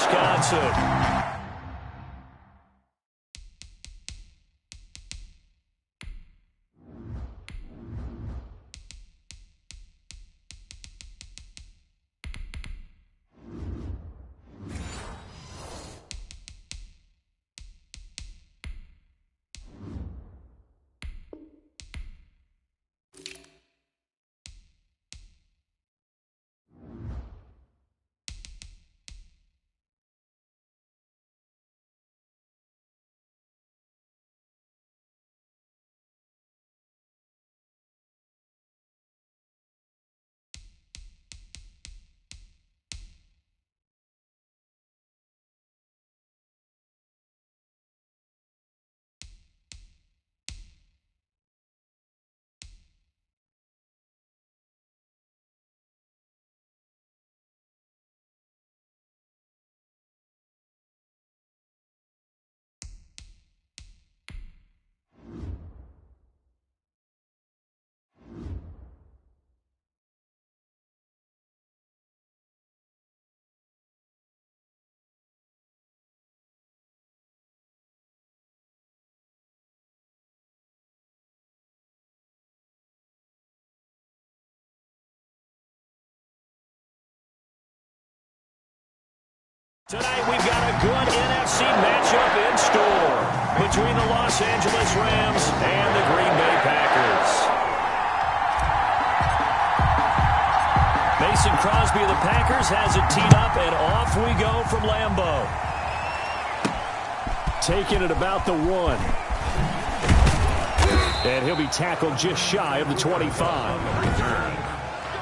Wisconsin. Tonight we've got a good NFC matchup in store between the Los Angeles Rams and the Green Bay Packers. Mason Crosby of the Packers has it teed up, and off we go from Lambeau. Taking it about the 1. And he'll be tackled just shy of the 25.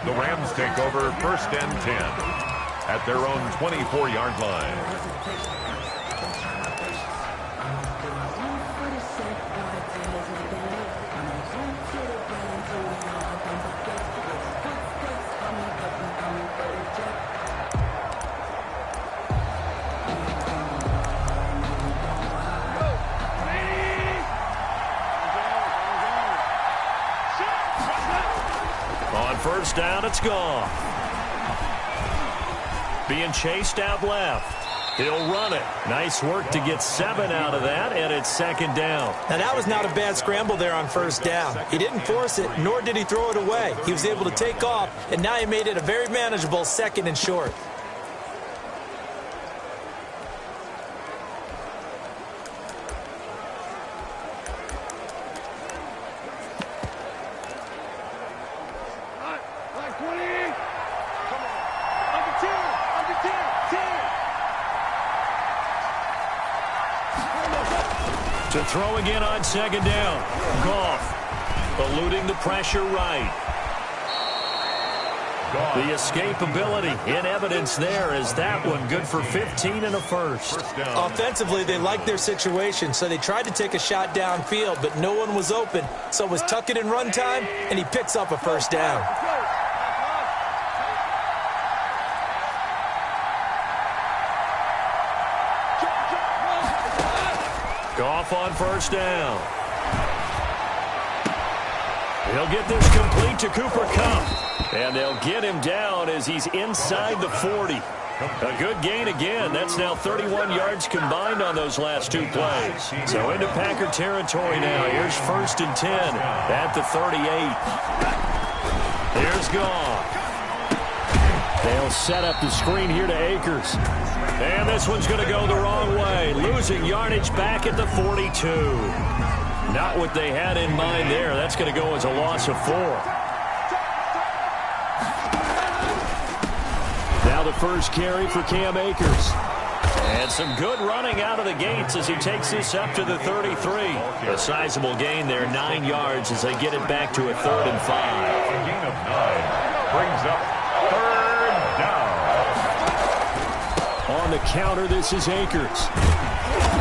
The Rams take over 1st and 10. At their own 24-yard line. On 1st down, it's gone. Being chased out left. He'll run it. Nice work to get 7 out of that, and it's 2nd down. Now, that was not a bad scramble there on 1st down. He didn't force it, nor did he throw it away. He was able to take off, and now he made it a very manageable 2nd and short. To throw again on 2nd down. Goff eluding the pressure right. The escapability in evidence there is that one good for 15 and a first. Offensively, they liked their situation, so they tried to take a shot downfield, but no one was open. So it was tuck it and run time, and he picks up a 1st down. Goff on 1st down. He'll get this complete to Cooper Kupp. And they'll get him down as he's inside the 40. A good gain again. That's now 31 yards combined on those last 2 plays. So into Packer territory now. Here's 1st and 10 at the 38. Here's Goff. They'll set up the screen here to Akers. And this one's going to go the wrong way. Losing yardage back at the 42. Not what they had in mind there. That's going to go as a loss of 4. Now the first carry for Cam Akers. And some good running out of the gates as he takes this up to the 33. A sizable gain there, 9 yards as they get it back to a 3rd and 5. A gain of 9 brings up 3rd down. On the counter, this is Akers.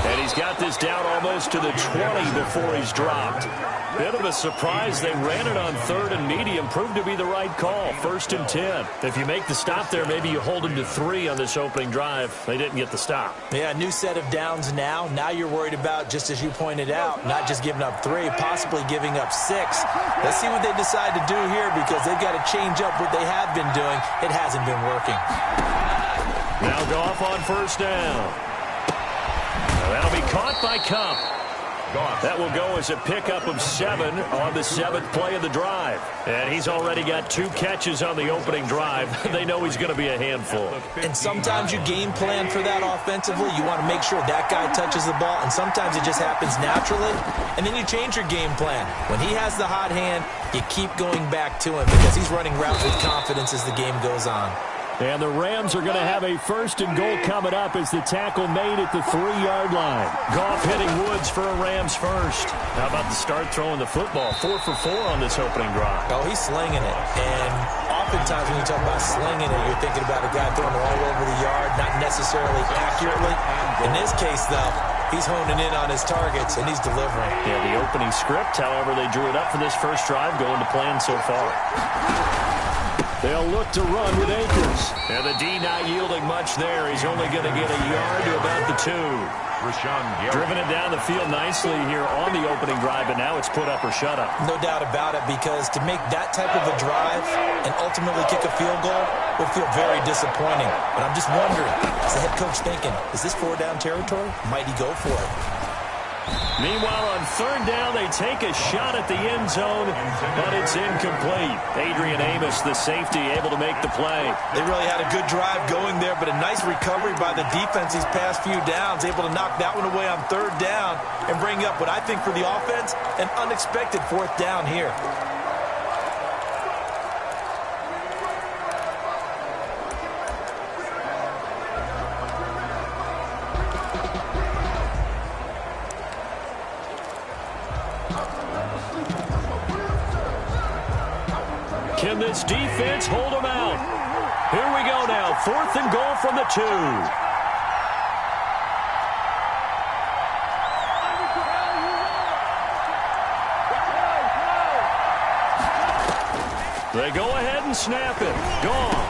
And he's got this down almost to the 20 before he's dropped. Bit of a surprise. They ran it on 3rd and medium. Proved to be the right call. 1st and 10. If you make the stop there, maybe you hold him to 3 on this opening drive. They didn't get the stop. Yeah, new set of downs now. Now you're worried about, just as you pointed out, not just giving up 3, possibly giving up 6. Let's see what they decide to do here because they've got to change up what they have been doing. It hasn't been working. Now Goff on first down. That'll be caught by Kupp. That will go as a pickup of 7 on the 7th play of the drive. And he's already got 2 catches on the opening drive. They know he's going to be a handful. And sometimes you game plan for that offensively. You want to make sure that guy touches the ball, and sometimes it just happens naturally. And then you change your game plan. When he has the hot hand, you keep going back to him because he's running routes with confidence as the game goes on. And the Rams are going to have a 1st and goal coming up as the tackle made at the 3-yard line. Goff hitting Woods for a Rams first. How about the start throwing the football? 4 for 4 on this opening drive. Oh, he's slinging it. And oftentimes when you talk about slinging it, you're thinking about a guy throwing it all over the yard, not necessarily accurately. In this case, though, he's honing in on his targets, and he's delivering. Yeah, the opening script, however, they drew it up for this first drive, going to plan so far. They'll look to run with Akers. And the D not yielding much there. He's only going to get a yard to about the 2. Driven it down the field nicely here on the opening drive, but now it's put up or shut up. No doubt about it, because to make that type of a drive and ultimately kick a field goal would feel very disappointing. But I'm just wondering, is the head coach thinking, is this 4-down territory? Might he go for it? Meanwhile, on 3rd down, they take a shot at the end zone, but it's incomplete. Adrian Amos, the safety, able to make the play. They really had a good drive going there, but a nice recovery by the defense these past few downs, able to knock that one away on 3rd down and bring up what I think for the offense, an unexpected 4th down here. Can this defense hold them out? Here we go now. 4th and goal from the 2. They go ahead and snap it. Gone.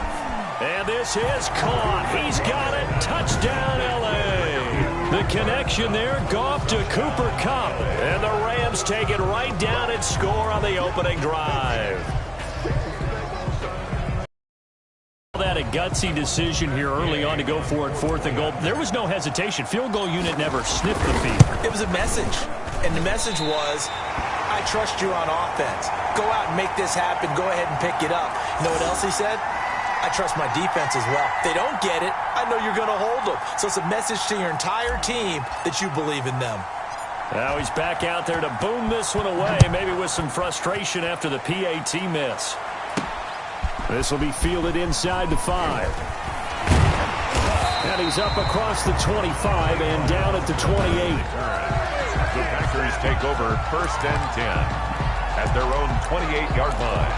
And this is caught. He's got it. Touchdown, L.A. The connection there, Goff to Cooper Kupp. And the Rams take it right down and score on the opening drive. That a gutsy decision here early on to go for it, 4th and goal. There was no hesitation. Field goal unit never sniffed the field. It was a message, and the message was, I trust you on offense. Go out and make this happen. Go ahead and pick it up. You know what else he said? I trust my defense as well. If they don't get it, I know you're going to hold them. So it's a message to your entire team that you believe in them. Now he's back out there to boom this one away, maybe with some frustration after the PAT miss. This will be fielded inside the 5. And he's up across the 25 and down at the 28. The Packers take over 1st and 10 at their own 28-yard line.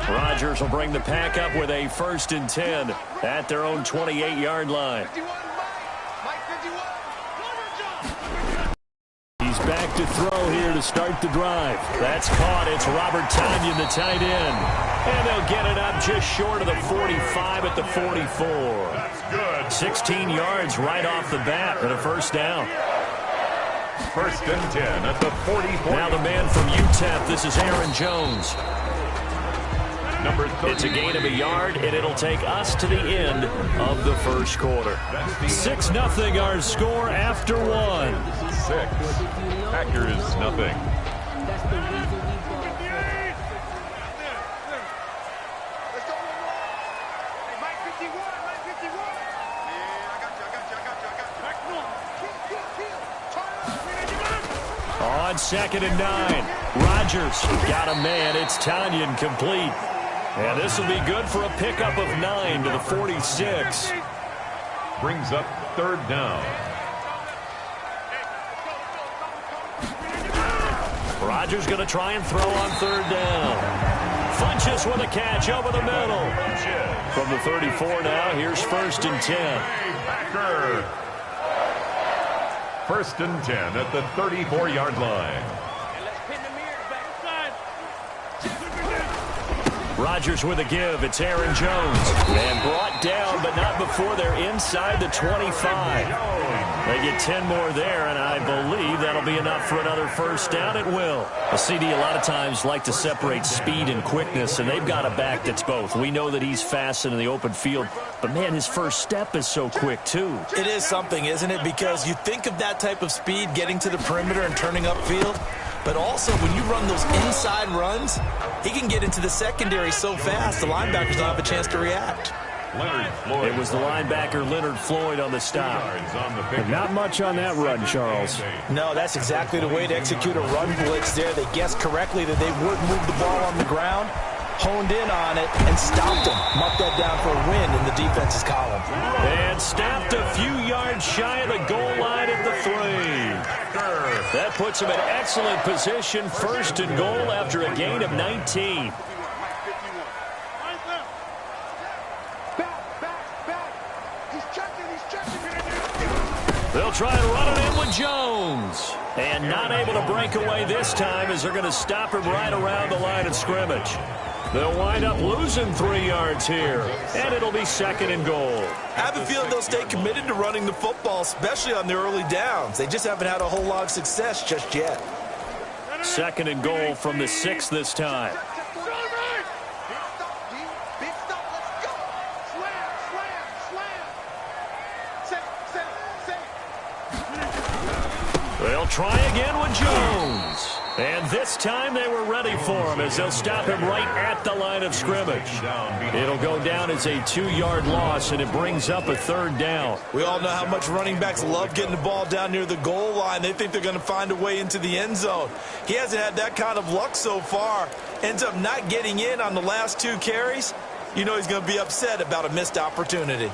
Rodgers will bring the pack up with a 1st and 10 at their own 28-yard line. He's back to throw here to start the drive. That's caught. It's Robert Tonyan, the tight end. And they'll get it up just short of the 45 at the 44. That's good. 16 yards right off the bat and a 1st down. 1st and 10 at the 44. Now the man from UTEP, this is Aaron Jones. It's a gain of a yard, and it'll take us to the end of the 1st quarter. 6-0 our score after 1. 6. Packers nothing. On 2nd and 9, Rodgers got a man. It's Tonyan complete. And this will be good for a pickup of 9 to the 46. Brings up 3rd down. Rodgers going to try and throw on 3rd down. Funchess with a catch over the middle. From the 34 now, here's 1st and 10. Packer. 1st and 10 at the 34-yard line. Rodgers with a give. It's Aaron Jones. And brought down, but not before they're inside the 25. They get 10 more there, and I believe that'll be enough for another first down. It will. A CD a lot of times like to separate speed and quickness, and they've got a back that's both. We know that he's fast in the open field, but, man, his first step is so quick, too. It is something, isn't it? Because you think of that type of speed getting to the perimeter and turning upfield, but also when you run those inside runs, he can get into the secondary so fast the linebackers don't have a chance to react. It was the linebacker Leonard Floyd on the stop. Not much on that run, Charles. No, that's exactly the way to execute a run blitz there. They guessed correctly that they would move the ball on the ground, honed in on it, and stopped them. Marked that down for a win in the defense's column. And snapped a few yards shy of the goal line at the 3. That puts him in excellent position, first and goal after a gain of 19. They'll try and run it in with Jones. And not able to break away this time as they're going to stop him right around the line of scrimmage. They'll wind up losing 3 yards here. And it'll be second and goal. I have a feeling they'll stay committed to running the football, especially on their early downs. They just haven't had a whole lot of success just yet. Second and goal from the 6 this time. They'll try again with Jones. And this time they were ready for him as they'll stop him right at the line of scrimmage. It'll go down as a 2-yard loss, and it brings up a third down. We all know how much running backs love getting the ball down near the goal line. They think they're going to find a way into the end zone. He hasn't had that kind of luck so far. Ends up not getting in on the last 2 carries. You know he's going to be upset about a missed opportunity.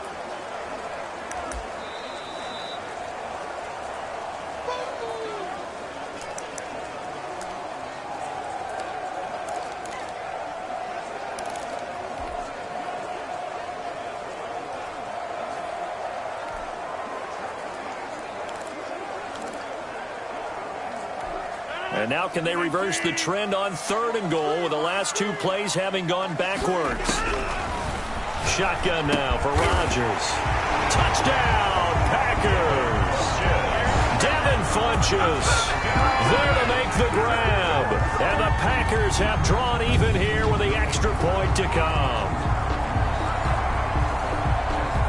And now can they reverse the trend on third and goal with the last 2 plays having gone backwards? Shotgun now for Rodgers. Touchdown, Packers. Devin Funchess there to make the grab. And the Packers have drawn even here with the extra point to come.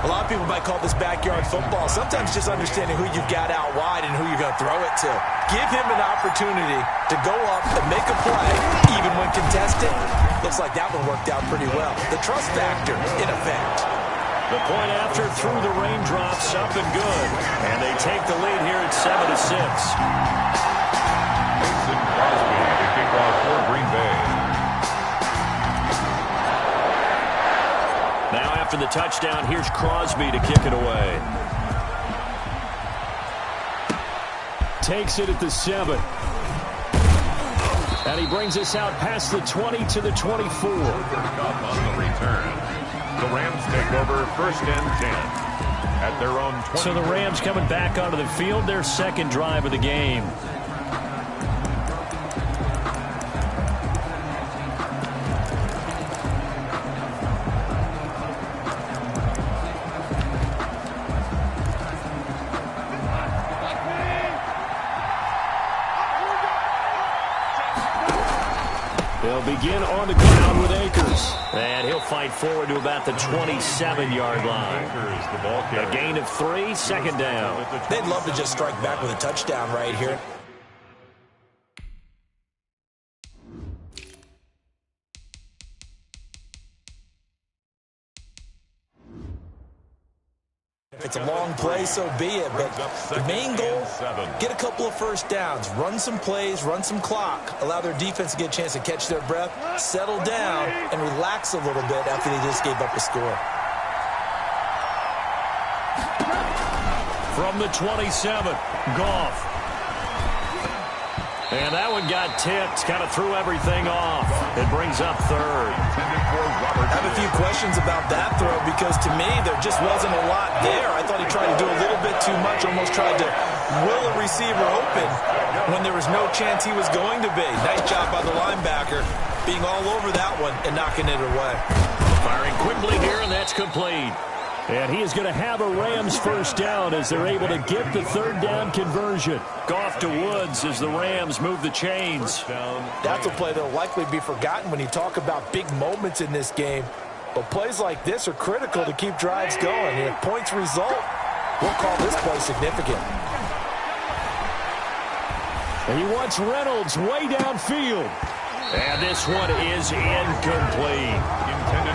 A lot of people might call this backyard football. Sometimes just understanding who you've got out wide and who you're going to throw it to. Give him an opportunity to go up and make a play, even when contested. Looks like that one worked out pretty well. The trust factor in effect. The point after through the raindrops, up and good. And they take the lead here at 7-6. Mason Crosby to kick off for Green Bay. Now after the touchdown, here's Crosby to kick it away. Takes it at the 7. And he brings us out past the 20 to the 24. On the return. The Rams take over first and 10 at their own 20. So the Rams coming back onto the field, their second drive of the game. They'll begin on the ground with Akers. And he'll fight forward to about the 27-yard line. A gain of 3, second down. They'd love to just strike back with a touchdown right here. If it's a long play, so be it. But the main goal, get a couple of first downs, run some plays, run some clock, allow their defense to get a chance to catch their breath, settle down, and relax a little bit after they just gave up a score. From the 27, Goff. And that one got tipped, kind of threw everything off. It brings up third. I have a few questions about that throw because to me there just wasn't a lot there. I thought he tried to do a little bit too much, almost tried to will a receiver open when there was no chance he was going to be. Nice job by the linebacker. being all over that one and knocking it away. Firing quickly here, and that's complete. And he is going to have a Rams first down as they're able to get the third down conversion. Goff to Woods as the Rams move the chains. That's a play that will likely be forgotten when you talk about big moments in this game. But plays like this are critical to keep drives going. And if points result, we'll call this play significant. And he wants Reynolds way downfield. And this one is incomplete.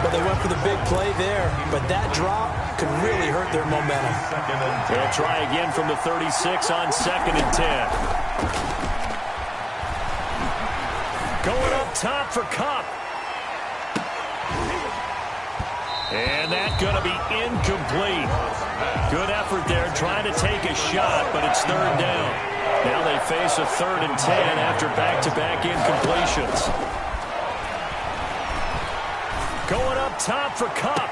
But they went for the big play there. But that drop could really hurt their momentum. They'll try again from the 36 on 2nd and 10. Going up top for Kupp. And that's going to be incomplete. Good effort there trying to take a shot, but it's third down. Now they face a 3rd and 10 after back-to-back incompletions. Going up top for Kupp.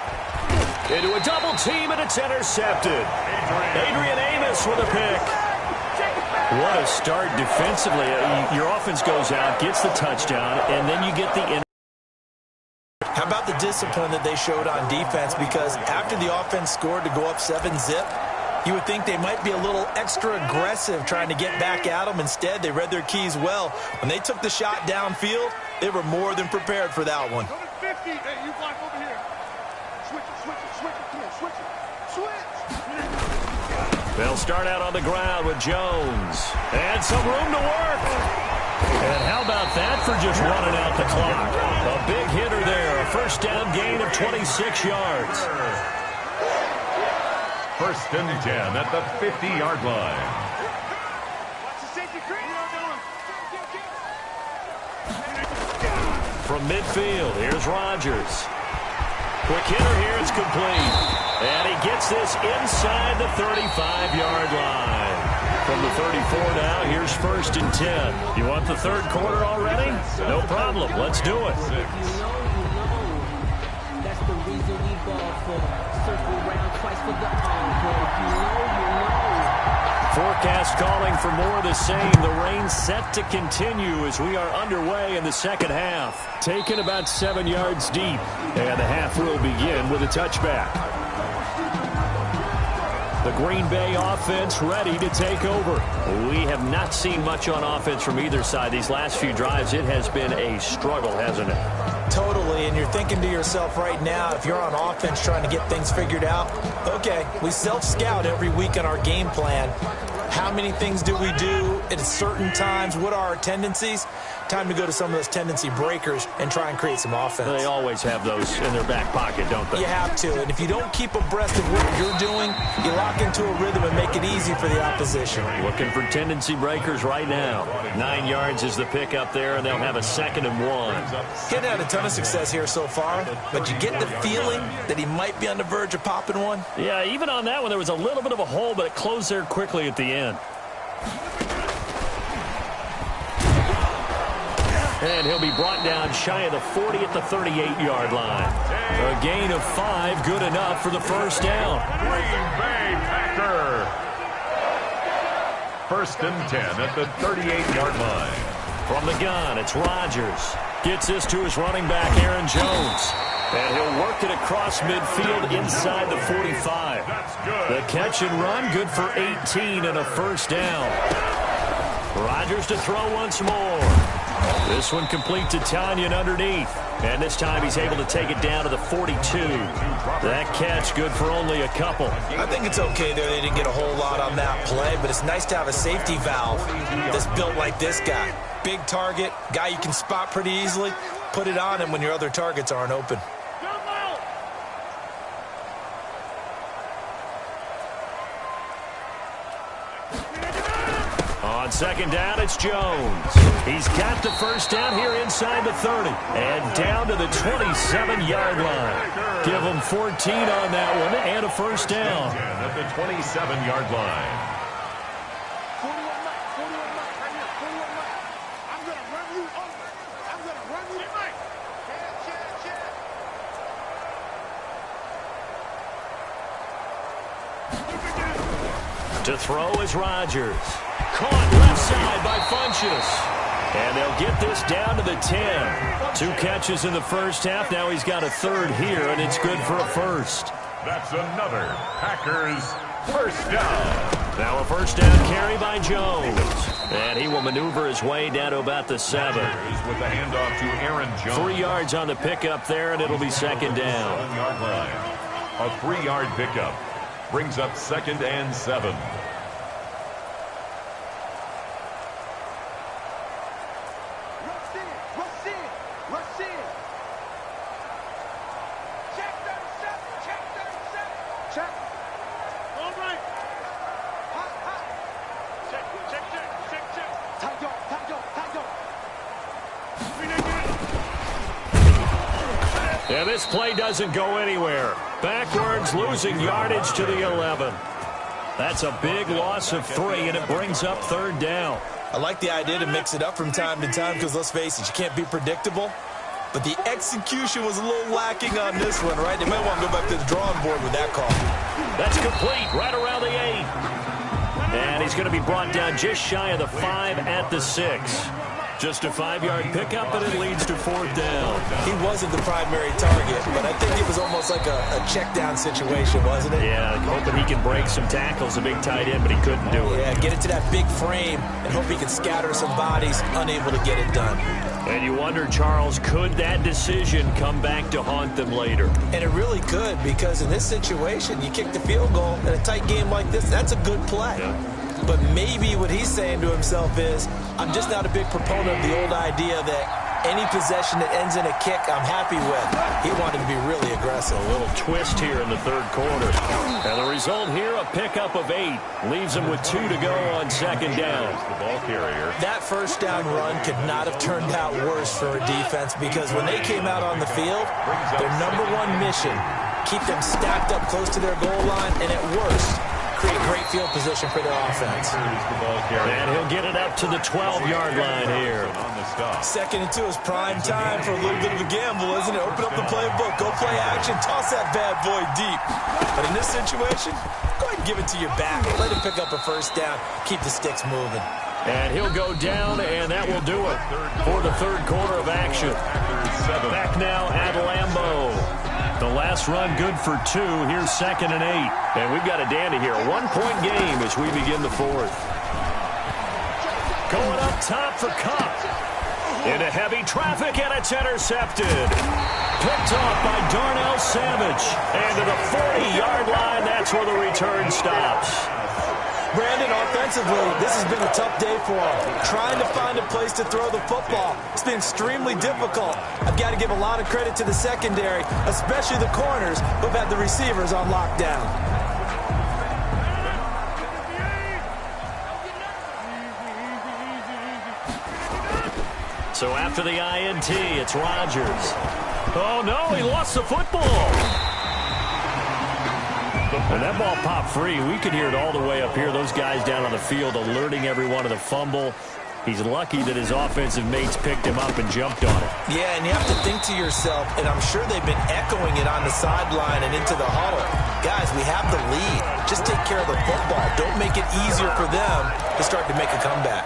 Into a double team, and it's intercepted. Adrian Amos with a pick. What a start defensively. Your offense goes out, gets the touchdown, and then you get the How about the discipline that they showed on defense? Because after the offense scored to go up 7-zip, you would think they might be a little extra aggressive trying to get back at them. Instead, they read their keys well. When they took the shot downfield, they were more than prepared for that one. They'll start out on the ground with Jones. And some room to work. And how about that for just running out the clock? A big hitter there. A first down gain of 26 yards. 1st and 10 at the 50-yard line. From midfield, here's Rodgers. Quick hitter here, it's complete. And he gets this inside the 35-yard line. From the 34 now, here's 1st and 10. You want the third quarter already? No problem. Let's do it. That's the reason we ball for. Circle round twice for the encore. You know. Forecast calling for more of the same. The rain set to continue as we are underway in the second half. Taken about 7 yards deep. And the half will begin with a touchback. The Green Bay offense ready to take over. We have not seen much on offense from either side. These last few drives, it has been a struggle, hasn't it? Totally, and you're thinking to yourself right now, if you're on offense trying to get things figured out, okay, we self-scout every week on our game plan. How many things do we do at certain times? What are our tendencies? Time to go to some of those tendency breakers and try and create some offense. They always have those in their back pocket, don't they? You have to, and if you don't keep abreast of what you're doing, you lock into a rhythm and make it easy for the opposition. Looking for tendency breakers right now. 9 yards is the pick up there, and they'll have a 2nd and 1. He's had a ton of success here so far, but you get the feeling that he might be on the verge of popping one. Yeah, even on that one, there was a little bit of a hole, but it closed there quickly at the end. And he'll be brought down shy of the 40 at the 38-yard line. A gain of 5, good enough for the first down. Green Bay Packer. 1st and 10 at the 38-yard line. From the gun, it's Rodgers. Gets this to his running back, Aaron Jones. And he'll work it across midfield inside the 45. The catch and run, good for 18 and a first down. Rodgers to throw once more. This one complete to Tanyan underneath. And this time he's able to take it down to the 42. That catch good for only a couple. I think it's okay there. They didn't get a whole lot on that play, but it's nice to have a safety valve that's built like this guy. Big target, guy you can spot pretty easily. Put it on him when your other targets aren't open. On 2nd down, it's Jones. He's got the first down here inside the 30 and down to the 27-yard line. Give him 14 on that one and a first down. At the 27-yard line. To throw is Rodgers. Caught left side by Funchess. And they'll get this down to the 10. 2 catches in the first half. Now he's got a third here, and it's good for a first. That's another Packers first down. Now a first down carry by Jones. And he will maneuver his way down to about the 7. With the handoff to Aaron Jones. 3 yards on the pickup there, and it'll be second down. 1-yard line. A 3-yard pickup brings up 2nd and 7. And this play doesn't go anywhere. Backwards, losing yardage to the 11. That's a big loss of 3, and it brings up 3rd down. I like the idea to mix it up from time to time because, let's face it, you can't be predictable. But the execution was a little lacking on this one, right? They might want to go back to the drawing board with that call. That's complete, right around the 8. And he's going to be brought down just shy of the 5 at the 6. Just a 5-yard pickup, and it leads to 4th down. He wasn't the primary target, but I think it was almost like a check-down situation, wasn't it? Yeah, hoping he can break some tackles, a big tight end, but he couldn't do it. Yeah, get it to that big frame and hope he can scatter some bodies, unable to get it done. And you wonder, Charles, could that decision come back to haunt them later? And it really could, because in this situation, you kick the field goal in a tight game like this, that's a good play. Yeah. But maybe what he's saying to himself is, I'm just not a big proponent of the old idea that any possession that ends in a kick I'm happy with. He wanted to be really aggressive. A little twist here in the 3rd quarter. And the result here, a pickup of 8. Leaves him with 2 to go on 2nd down. The ball carrier. That first down run could not have turned out worse for a defense, because when they came out on the field, their #1 mission, keep them stacked up close to their goal line, and at worst, create great field position for their offense. And he'll get it up to the 12-yard line here. 2nd and 2 is prime time for a little bit of a gamble, isn't it? Open up the playbook, go play action, toss that bad boy deep. But in this situation, go ahead and give it to your back. Let him pick up a first down, keep the sticks moving. And he'll go down, and that will do it for the 3rd quarter of action. Back now at Lambeau. The last run good for 2. Here's 2nd and 8. And we've got a dandy here. A 1-point game as we begin the 4th. Going up top for Kupp. Into heavy traffic, and it's intercepted. Picked off by Darnell Savage. And to the 40-yard line, that's where the return stops. Brandon, offensively, this has been a tough day for him. Trying to find a place to throw the football. It's been extremely difficult. I've got to give a lot of credit to the secondary, especially the corners, who've had the receivers on lockdown. So after the INT, it's Rodgers. Oh, no, he lost the football. And that ball popped free. We could hear it all the way up here. Those guys down on the field alerting everyone of the fumble. He's lucky that his offensive mates picked him up and jumped on it. Yeah, and you have to think to yourself, and I'm sure they've been echoing it on the sideline and into the huddle. Guys, we have the lead. Just take care of the football. Don't make it easier for them to start to make a comeback.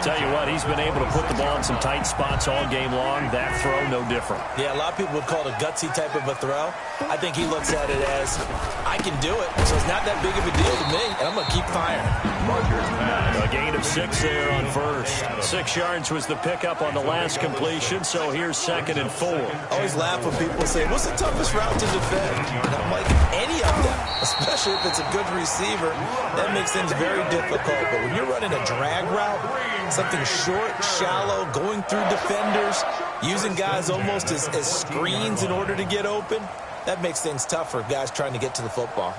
Tell you what, he's been able to put the ball in some tight spots all game long. That throw, no different. Yeah, a lot of people would call it a gutsy type of a throw. I think he looks at it as, I can do it, so it's not that big of a deal to me, and I'm going to keep firing. A gain of 6 there on first. 6 yards was the pickup on the last completion, so here's 2nd and 4. I always laugh when people say, what's the toughest route to defend? And I'm like, any of them, especially if it's a good receiver. That makes things very difficult. But when you're running a drag route, something short, shallow, going through defenders, using guys almost as screens in order to get open, that makes things tough for guys trying to get to the football.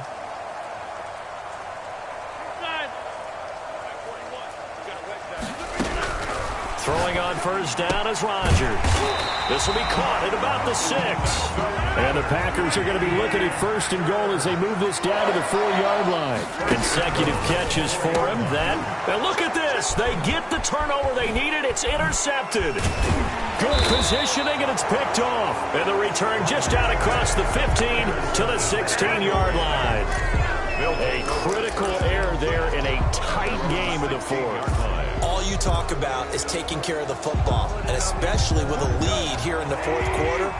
Throwing on first down is Rodgers. This will be caught at about the 6. And the Packers are going to be looking at 1st and goal as they move this down to the 4-yard line. Consecutive catches for him. And look at this. They get the turnover they needed. It's intercepted. Good positioning, and it's picked off. And the return just out across the 15 to the 16-yard line. A critical error there in a tight game of the fourth. All you talk about is taking care of the football, and especially with a lead here in the fourth quarter,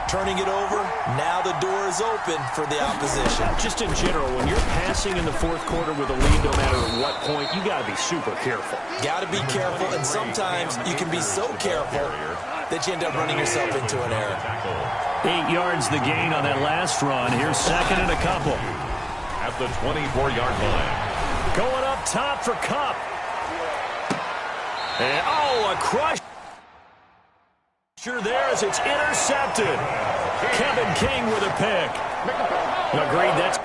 turning it over, now the door is open for the opposition. Just in general, when you're passing in the fourth quarter with a lead, no matter at what point, you got to be super careful. Got to be careful, and sometimes you can be so careful that you end up running yourself into an error. 8 yards the gain on that last run. Here's second and a couple. At the 24-yard line. Going up top for Kupp. And, oh, a crush. There as it's intercepted. Kevin King with a pick. Agreed, that's...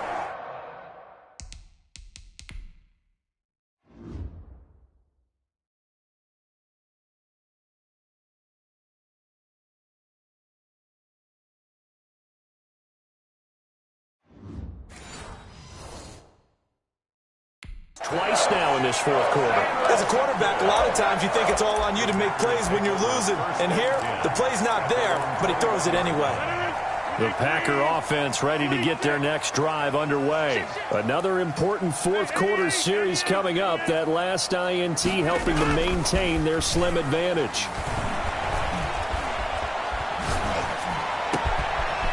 Twice now in this fourth quarter. As a quarterback, a lot of times you think it's all on you to make plays when you're losing. And here, the play's not there, but he throws it anyway. The Packer offense ready to get their next drive underway. Another important fourth quarter series coming up. That last INT helping to maintain their slim advantage.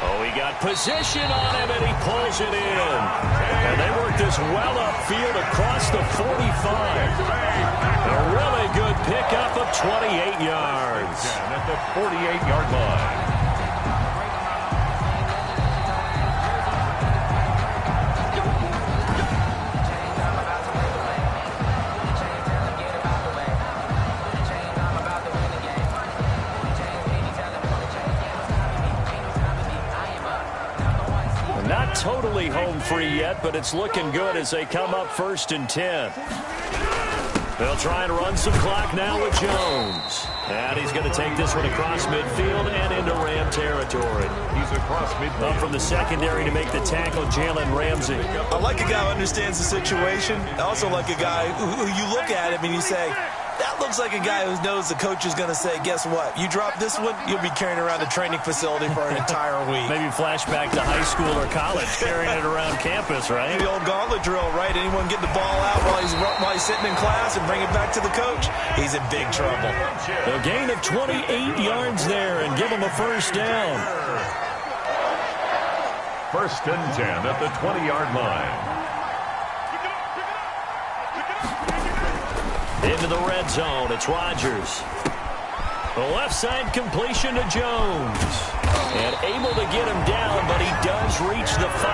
Oh, he got position on him, and he pulls it in. And they work this well upfield across the 45. A really good pickup of 28 yards. At the 48-yard line. Not totally home free yet, but it's looking good as they come up 1st and 10. They'll try and run some clock now with Jones. And he's going to take this one across midfield and into Ram territory. He's across midfield. Up from the secondary to make the tackle, Jalen Ramsey. I like a guy who understands the situation. I also like a guy who you look at him and you say, that looks like a guy who knows the coach is going to say, guess what? You drop this one, you'll be carrying around a training facility for an entire week. Maybe flashback to high school or college, carrying it around campus, right? The old gauntlet drill, right? Anyone get the ball out while he's sitting in class and bring it back to the coach? He's in big trouble. A gain of 28 yards there and give him a first down. 1st and 10 at the 20-yard line. Into the red zone, it's Rodgers. The left side completion to Jones. And able to get him down, but he does reach the 5.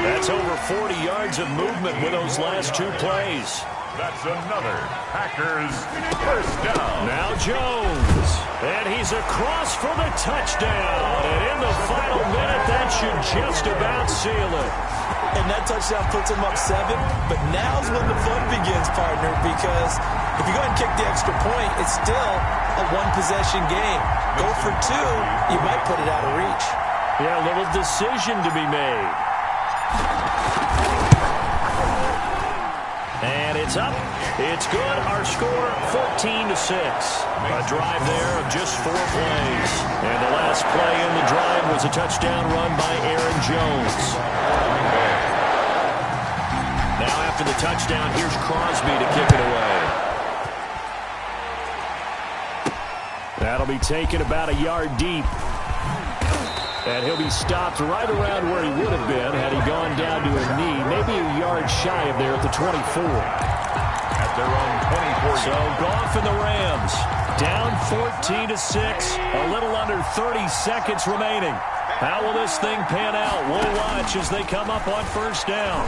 That's over 40 yards of movement with those last 2 plays. That's another Packers first down. Now Jones. And he's across for the touchdown. And in the final minute, that should just about seal it. And that touchdown puts him up 7. But now's when the fun begins, partner, because if you go ahead and kick the extra point, it's still a one-possession game. Go for 2, you might put it out of reach. Yeah, a little decision to be made. And it's up. It's good. Our score, 14-6. A drive there of just 4 plays. And the last play in the drive was a touchdown run by Aaron Jones. Now after the touchdown, here's Crosby to kick it away. That'll be taken about a yard deep. And he'll be stopped right around where he would have been had he gone down to a knee, maybe a yard shy of there at the 24. At their own 24. So Goff and the Rams down 14-6, a little under 30 seconds remaining. How will this thing pan out? We'll watch as they come up on 1st down.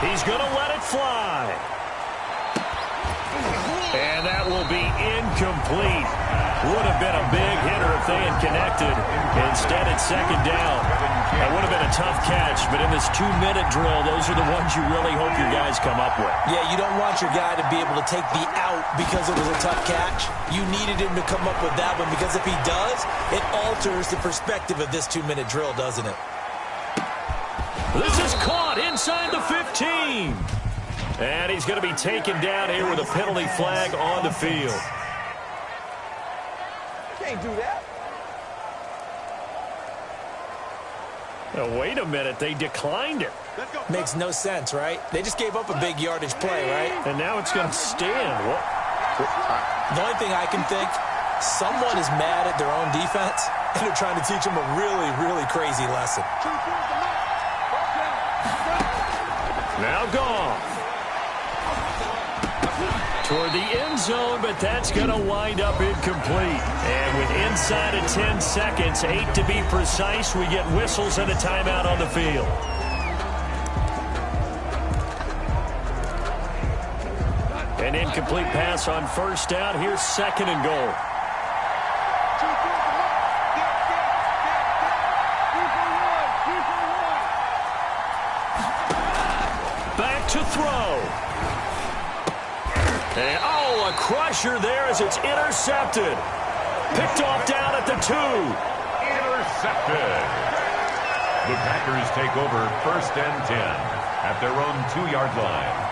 He's going to let it fly. And that will be incomplete. Would have been a big hitter if they had connected. Instead, it's 2nd down. That would have been a tough catch, but in this 2-minute drill, those are the ones you really hope your guys come up with. Yeah, you don't want your guy to be able to take the out because it was a tough catch. You needed him to come up with that one because if he does, it alters the perspective of this 2-minute drill, doesn't it? This is caught inside the 15. And he's going to be taken down here with a penalty flag on the field. Can't do that. Oh, wait a minute. They declined it. Makes no sense, right? They just gave up a big yardage play, right? And now it's going to stand. What? The only thing I can think, someone is mad at their own defense, and they're trying to teach them a really, really crazy lesson. Now gone. Toward the end zone, but that's going to wind up incomplete. And with inside of 10 seconds, 8 to be precise, we get whistles and a timeout on the field. An incomplete pass on first down. Here's 2nd and goal. Back to throw. And, oh, a crusher there as it's intercepted. Picked off down at the 2. Intercepted. The Packers take over 1st and 10 at their own 2-yard line.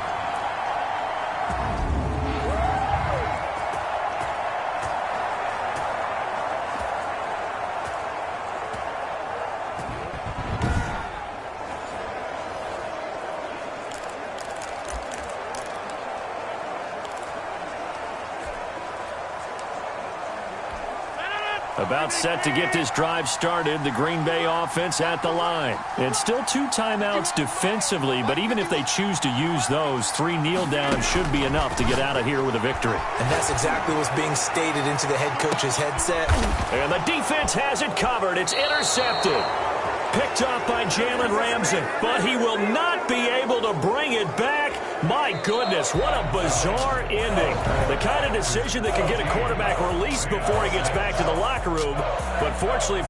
About set to get this drive started, the Green Bay offense at the line. It's still 2 timeouts defensively, but even if they choose to use those, 3 kneel downs should be enough to get out of here with a victory. And that's exactly what's being stated into the head coach's headset. And the defense has it covered. It's intercepted. Picked off by Jalen Ramsey, but he will not be able to bring it back. My goodness, what a bizarre ending. The kind of decision that can get a quarterback released before he gets back to the locker room, but fortunately